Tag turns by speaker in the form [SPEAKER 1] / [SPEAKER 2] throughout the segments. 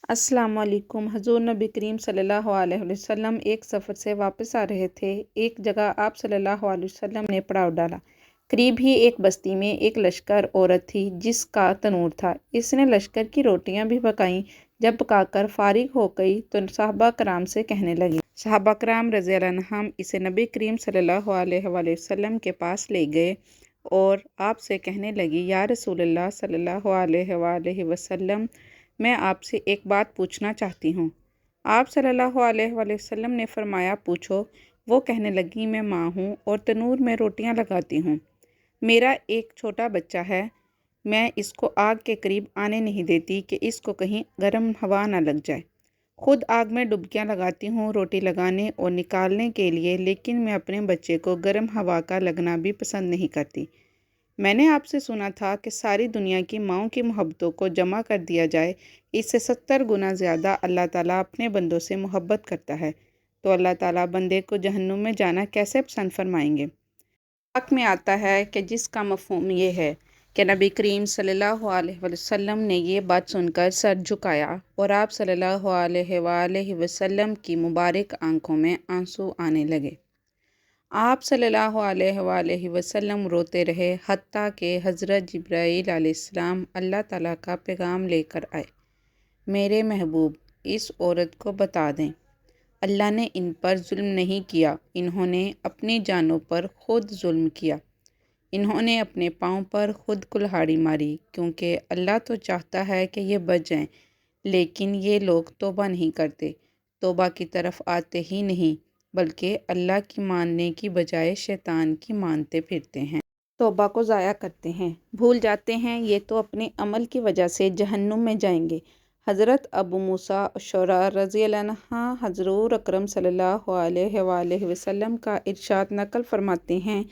[SPEAKER 1] السلام علیکم۔ حضور نبی کریم صلی اللہ علیہ وسلم ایک سفر سے واپس آ رہے تھے۔ ایک جگہ آپ صلی اللہ علیہ وسلم نے پڑاؤ ڈالا۔ قریب ہی ایک بستی میں ایک لشکر عورت تھی جس کا تنور تھا۔ اس نے لشکر کی روٹیاں بھی پکائیں۔ جب پکا کر فارغ ہو گئی تو صحابہ کرام سے کہنے لگی۔ صحابہ کرام رضی اللہ عنہم اسے نبی کریم صلی اللہ علیہ وآلہ وسلم کے پاس لے گئے اور آپ سے کہنے لگی، یا رسول اللہ صلی اللہ علیہ وآلہ وسلم، میں آپ سے ایک بات پوچھنا چاہتی ہوں۔ آپ صلی اللہ علیہ وآلہ وسلم نے فرمایا، پوچھو۔ وہ کہنے لگی، میں ماں ہوں اور تنور میں روٹیاں لگاتی ہوں۔ میرا ایک چھوٹا بچہ ہے۔ میں اس کو آگ کے قریب آنے نہیں دیتی کہ اس کو کہیں گرم ہوا نہ لگ جائے۔ خود آگ میں ڈبکیاں لگاتی ہوں روٹی لگانے اور نکالنے کے لیے، لیکن میں اپنے بچے کو گرم ہوا کا لگنا بھی پسند نہیں کرتی۔ میں نے آپ سے سنا تھا کہ ساری دنیا کی ماؤں کی محبتوں کو جمع کر دیا جائے، اس سے 70 گنا زیادہ اللہ تعالیٰ اپنے بندوں سے محبت کرتا ہے، تو اللہ تعالیٰ بندے کو جہنم میں جانا کیسے پسند فرمائیں گے؟ حق میں آتا ہے کہ جس کا مفہوم یہ ہے کہ نبی کریم صلی اللہ علیہ وسلم نے یہ بات سن کر سر جھکایا اور آپ صلی اللہ علیہ وآلہ وسلم کی مبارک آنکھوں میں آنسو آنے لگے۔ آپ صلی اللہ علیہ وآلہ وسلم روتے رہے حتیٰ کہ حضرت جبرائیل علیہ السلام اللہ تعالیٰ کا پیغام لے کر آئے۔ میرے محبوب، اس عورت کو بتا دیں، اللہ نے ان پر ظلم نہیں کیا، انہوں نے اپنی جانوں پر خود ظلم کیا، انہوں نے اپنے پاؤں پر خود کلہاڑی ماری، کیونکہ اللہ تو چاہتا ہے کہ یہ بچ جائیں، لیکن یہ لوگ توبہ نہیں کرتے، توبہ کی طرف آتے ہی نہیں، بلکہ اللہ کی ماننے کی بجائے شیطان کی مانتے پھرتے ہیں۔ توبہ کو ضائع کرتے ہیں، بھول جاتے ہیں، یہ تو اپنے عمل کی وجہ سے جہنم میں جائیں گے۔ حضرت ابو موسیٰ اشعری رضی اللہ عنہ حضور اکرم صلی اللہ علیہ وآلہ وسلم کا ارشاد نقل فرماتے ہیں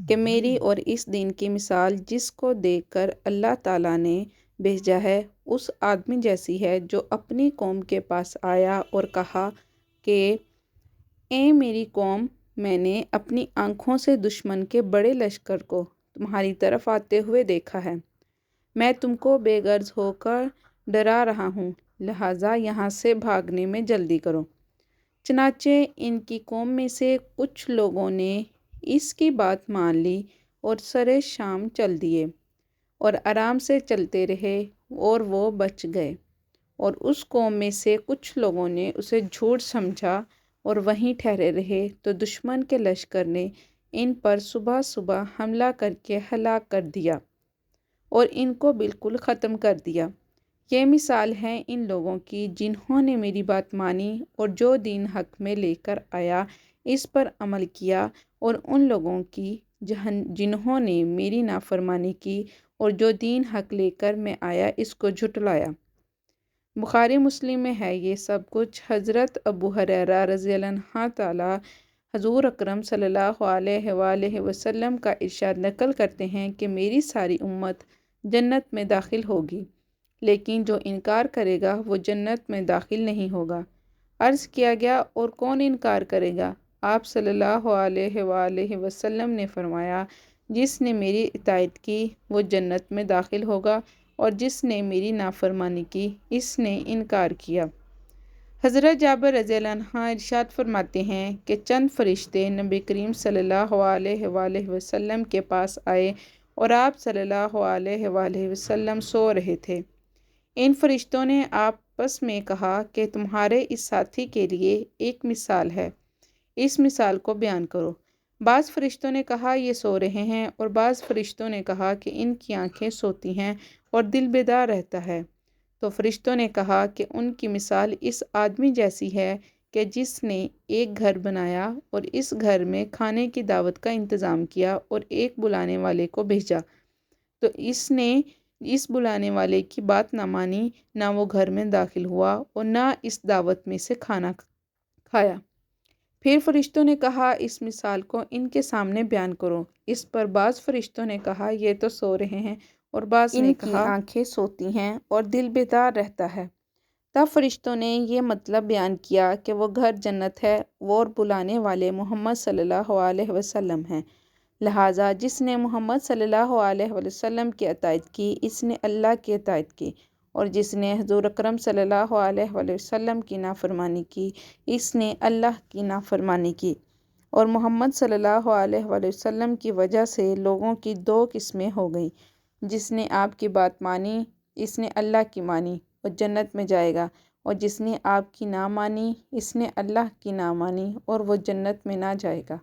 [SPEAKER 1] کہ میری اور اس دین کی مثال جس کو دیکھ کر اللہ تعالیٰ نے بھیجا ہے، اس آدمی جیسی ہے جو اپنی قوم کے پاس آیا اور کہا کہ اے میری قوم، میں نے اپنی آنکھوں سے دشمن کے بڑے لشکر کو تمہاری طرف آتے ہوئے دیکھا ہے۔ میں تم کو بے غرض ہو کر ڈرا رہا ہوں، لہٰذا یہاں سے بھاگنے میں جلدی کرو۔ چنانچہ ان کی قوم میں سے کچھ لوگوں نے اس کی بات مان لی اور سرِ شام چل دیے اور آرام سے چلتے رہے اور وہ بچ گئے، اور اس قوم میں سے کچھ لوگوں نے اسے جھوٹ سمجھا اور وہیں ٹھہرے رہے، تو دشمن کے لشکر نے ان پر صبح صبح حملہ کر کے ہلاک کر دیا اور ان کو بالکل ختم کر دیا۔ یہ مثال ہے ان لوگوں کی جنہوں نے میری بات مانی اور جو دین حق میں لے کر آیا اس پر عمل کیا، اور ان لوگوں کی جنہوں نے میری نافرمانی کی اور جو دین حق لے کر میں آیا اس کو جھٹلایا۔ بخاری مسلم میں ہے یہ سب کچھ۔ حضرت ابو ہریرہ رضی اللہ عنہ تعالیٰ حضور اکرم صلی اللہ علیہ وآلہ وسلم کا ارشاد نقل کرتے ہیں کہ میری ساری امت جنت میں داخل ہوگی، لیکن جو انکار کرے گا وہ جنت میں داخل نہیں ہوگا۔ عرض کیا گیا، اور کون انکار کرے گا؟ آپ صلی اللہ علیہ وآلہ وسلم نے فرمایا، جس نے میری اطاعت کی وہ جنت میں داخل ہوگا، اور جس نے میری نافرمانی کی اس نے انکار کیا۔ حضرت جابر رضی اللہ عنہ ارشاد فرماتے ہیں کہ چند فرشتے نبی کریم صلی اللہ علیہ وآلہ وسلم کے پاس آئے اور آپ صلی اللہ علیہ وآلہ وسلم سو رہے تھے۔ ان فرشتوں نے آپس میں کہا کہ تمہارے اس ساتھی کے لیے ایک مثال ہے، اس مثال کو بیان کرو۔ بعض فرشتوں نے کہا یہ سو رہے ہیں، اور بعض فرشتوں نے کہا کہ ان کی آنکھیں سوتی ہیں اور دل بیدار رہتا ہے۔ تو فرشتوں نے کہا کہ ان کی مثال اس آدمی جیسی ہے کہ جس نے ایک گھر بنایا اور اس گھر میں کھانے کی دعوت کا انتظام کیا اور ایک بلانے والے کو بھیجا، تو اس نے اس بلانے والے کی بات نہ مانی، نہ وہ گھر میں داخل ہوا اور نہ اس دعوت میں سے کھانا کھایا۔ پھر فرشتوں نے کہا اس مثال کو ان کے سامنے بیان کرو۔ اس پر بعض فرشتوں نے کہا یہ تو سو رہے ہیں، اور بعض نے کہا ان کی آنکھیں سوتی ہیں اور دل بیدار رہتا ہے۔ تب فرشتوں نے یہ مطلب بیان کیا کہ وہ گھر جنت ہے، وہ اور بلانے والے محمد صلی اللہ علیہ وسلم ہیں، لہٰذا جس نے محمد صلی اللہ علیہ وسلم کی اطاعت کی اس نے اللہ کی اطاعت کی، اور جس نے حضور اکرم صلی اللہ علیہ وآلہ وسلم کی نافرمانی کی اس نے اللہ کی نافرمانی کی۔ اور محمد صلی اللہ علیہ وآلہ وسلم کی وجہ سے لوگوں کی دو قسمیں ہو گئیں۔ جس نے آپ کی بات مانی اس نے اللہ کی مانی اور جنت میں جائے گا، اور جس نے آپ کی نہ مانی اس نے اللہ کی نہ مانی اور وہ جنت میں نہ جائے گا۔